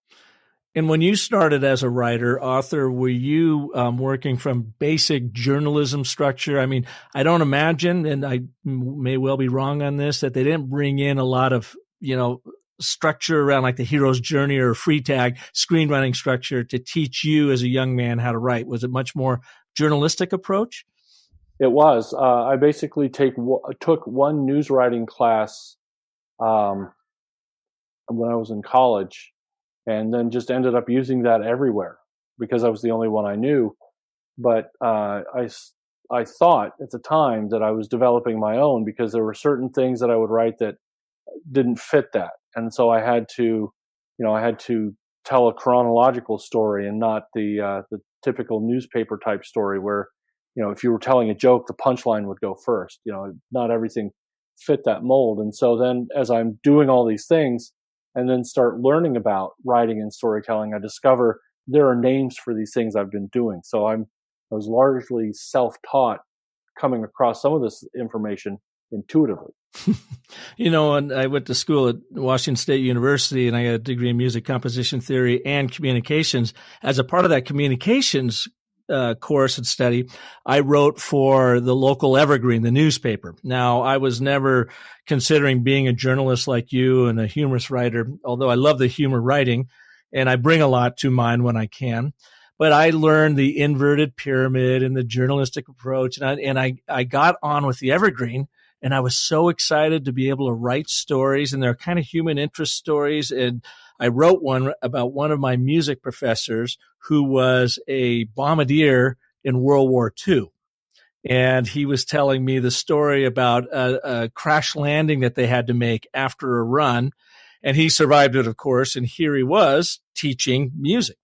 And when you started as a writer, author, were you working from basic journalism structure? I mean, I don't imagine, and I may well be wrong on this, that they didn't bring in a lot of, structure around like the hero's journey or Freytag screenwriting structure to teach you as a young man how to write. Was it much more journalistic approach? It was. I basically took one news writing class when I was in college, and then just ended up using that everywhere because I was the only one I knew. But I thought at the time that I was developing my own, because there were certain things that I would write that didn't fit that. And so I had to tell a chronological story and not the typical newspaper type story where, if you were telling a joke, the punchline would go first. Not everything fit that mold. And so then as I'm doing all these things and then start learning about writing and storytelling, I discover there are names for these things I've been doing. So I was largely self-taught, coming across some of this information intuitively. And I went to school at Washington State University, and I got a degree in music composition theory and communications. As a part of that communications course and study, I wrote for the local Evergreen, the newspaper. Now, I was never considering being a journalist like you and a humorous writer, although I love the humor writing, and I bring a lot to mine when I can. But I learned the inverted pyramid and the journalistic approach, and I got on with the Evergreen. And I was so excited to be able to write stories, and they're kind of human interest stories. And I wrote one about one of my music professors who was a bombardier in World War II. And he was telling me the story about a crash landing that they had to make after a run. And he survived it, of course. And here he was teaching music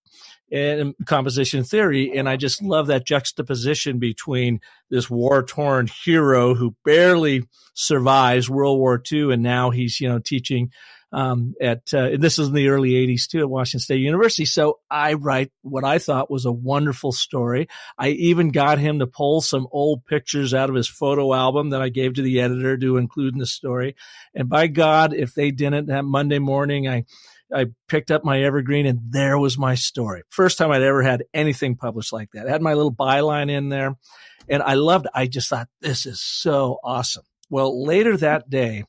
and composition theory. And I just love that juxtaposition between this war-torn hero who barely survives World War II, and now he's, teaching this is in the early 80s too at Washington State University. So I write what I thought was a wonderful story. I even got him to pull some old pictures out of his photo album that I gave to the editor to include in the story. And by God, if they didn't, that Monday morning, I picked up my Evergreen, and there was my story. First time I'd ever had anything published like that. I had my little byline in there, and I loved it. I just thought, this is so awesome. Well, later that day,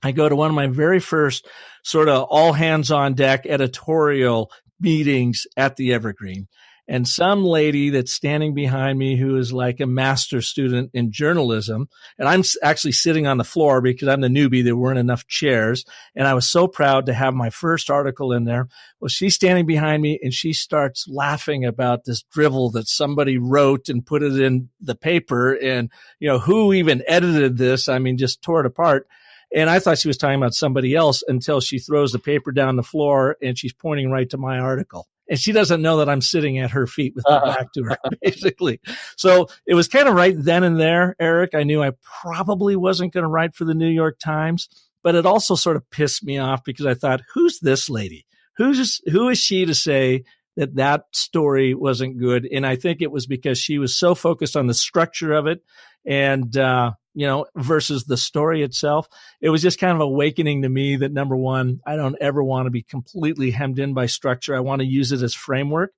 I go to one of my very first sort of all hands on deck editorial meetings at the Evergreen. And some lady that's standing behind me who is like a master student in journalism, and I'm actually sitting on the floor because I'm the newbie. There weren't enough chairs. And I was so proud to have my first article in there. Well, she's standing behind me, and she starts laughing about this drivel that somebody wrote and put it in the paper. And, who even edited this? I mean, just tore it apart. And I thought she was talking about somebody else until she throws the paper down the floor, and she's pointing right to my article. And she doesn't know that I'm sitting at her feet with my back to her, basically. So it was kind of right then and there, Eric. I knew I probably wasn't going to write for the New York Times, but it also sort of pissed me off because I thought, who's this lady? Who is she to say that story wasn't good? And I think it was because she was so focused on the structure of it and, versus the story itself. It was just kind of awakening to me that, number one, I don't ever want to be completely hemmed in by structure. I want to use it as framework.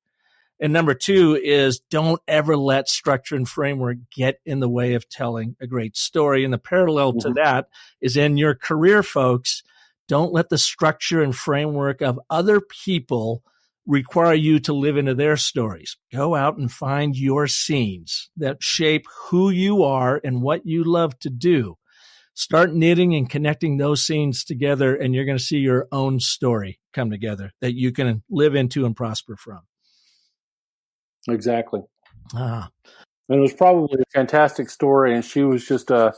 And number two is don't ever let structure and framework get in the way of telling a great story. And the parallel to that is in your career, folks. Don't let the structure and framework of other people require you to live into their stories. Go out and find your scenes that shape who you are and what you love to do. Start knitting and connecting those scenes together, and you're going to see your own story come together that you can live into and prosper from. Exactly. And it was probably a fantastic story, and she was just a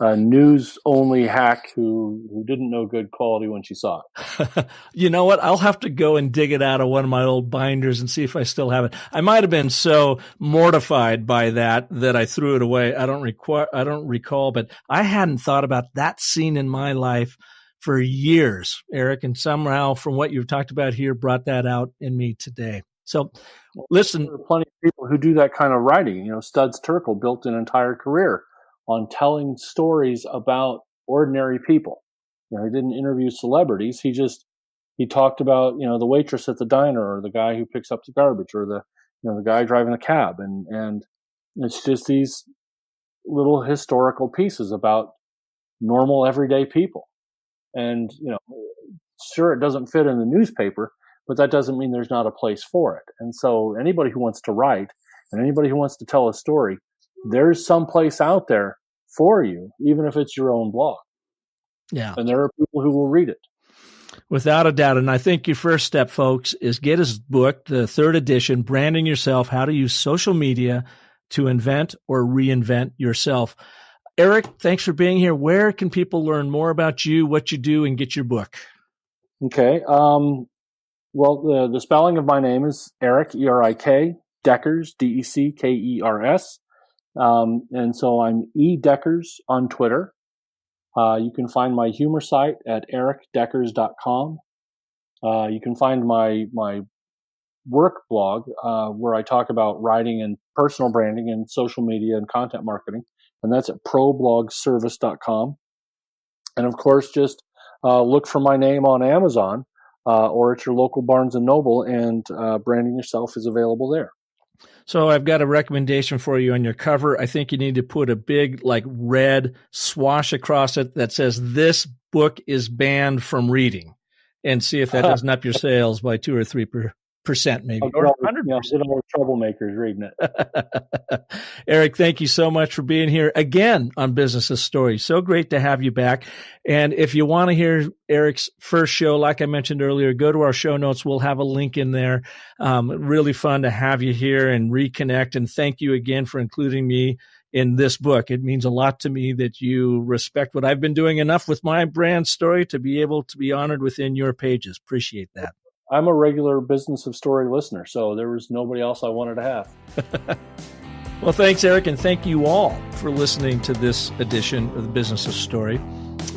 news-only hack who didn't know good quality when she saw it. You know what? I'll have to go and dig it out of one of my old binders and see if I still have it. I might have been so mortified by that I threw it away. I don't recall, but I hadn't thought about that scene in my life for years, Eric, and somehow from what you've talked about here brought that out in me today. So listen. There are plenty of people who do that kind of writing. Studs Terkel built an entire career on telling stories about ordinary people. He didn't interview celebrities. He talked about, the waitress at the diner, or the guy who picks up the garbage, or the guy driving the cab. And it's just these little historical pieces about normal everyday people. And, sure, it doesn't fit in the newspaper, but that doesn't mean there's not a place for it. And so anybody who wants to write and anybody who wants to tell a story, there's some place out there for you, even if it's your own blog. Yeah. And there are people who will read it. Without a doubt. And I think your first step, folks, is get his book, the 3rd edition, Branding Yourself, How to Use Social Media to Invent or Reinvent Yourself. Eric, thanks for being here. Where can people learn more about you, what you do, and get your book? Okay. Well, the spelling of my name is Eric, E-R-I-K, Deckers, D-E-C-K-E-R-S. And so I'm eDeckers on Twitter. You can find my humor site at ericdeckers.com. You can find my work blog where I talk about writing and personal branding and social media and content marketing. And that's at problogservice.com. And of course, just look for my name on Amazon or at your local Barnes & Noble, and Branding Yourself is available there. So I've got a recommendation for you on your cover. I think you need to put a big red swash across it that says, "This book is banned from reading," and see if that doesn't up your sales by 2 or 3%, maybe, or 100%. Get all the troublemakers reading it. Eric, thank you so much for being here again on Business of Story. So great to have you back. And if you want to hear Eric's first show, like I mentioned earlier, go to our show notes. We'll have a link in there. Really fun to have you here and reconnect. And thank you again for including me in this book. It means a lot to me that you respect what I've been doing enough with my brand story to be able to be honored within your pages. Appreciate that. I'm a regular Business of Story listener, so there was nobody else I wanted to have. Well, thanks, Eric, and thank you all for listening to this edition of the Business of Story.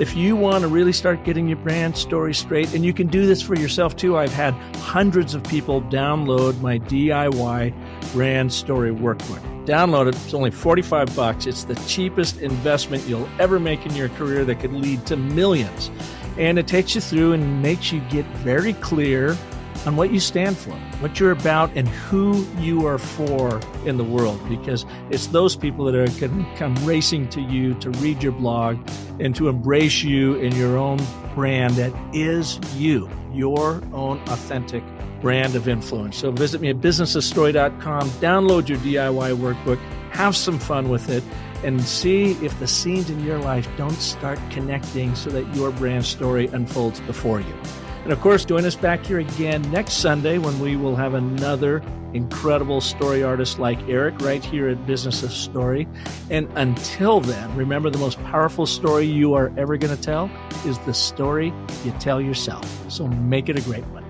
If you want to really start getting your brand story straight, and you can do this for yourself too, I've had hundreds of people download my DIY brand story workbook. Download it. It's only $45. It's the cheapest investment you'll ever make in your career that could lead to millions. And it takes you through and makes you get very clear on what you stand for, what you're about, and who you are for in the world, because it's those people that are going to come racing to you to read your blog and to embrace you in your own brand that is you, your own authentic brand of influence. So visit me at businessofstory.com, download your DIY workbook, have some fun with it, and see if the scenes in your life don't start connecting so that your brand story unfolds before you. And of course, join us back here again next Sunday when we will have another incredible story artist like Eric right here at Business of Story. And until then, remember, the most powerful story you are ever going to tell is the story you tell yourself. So make it a great one.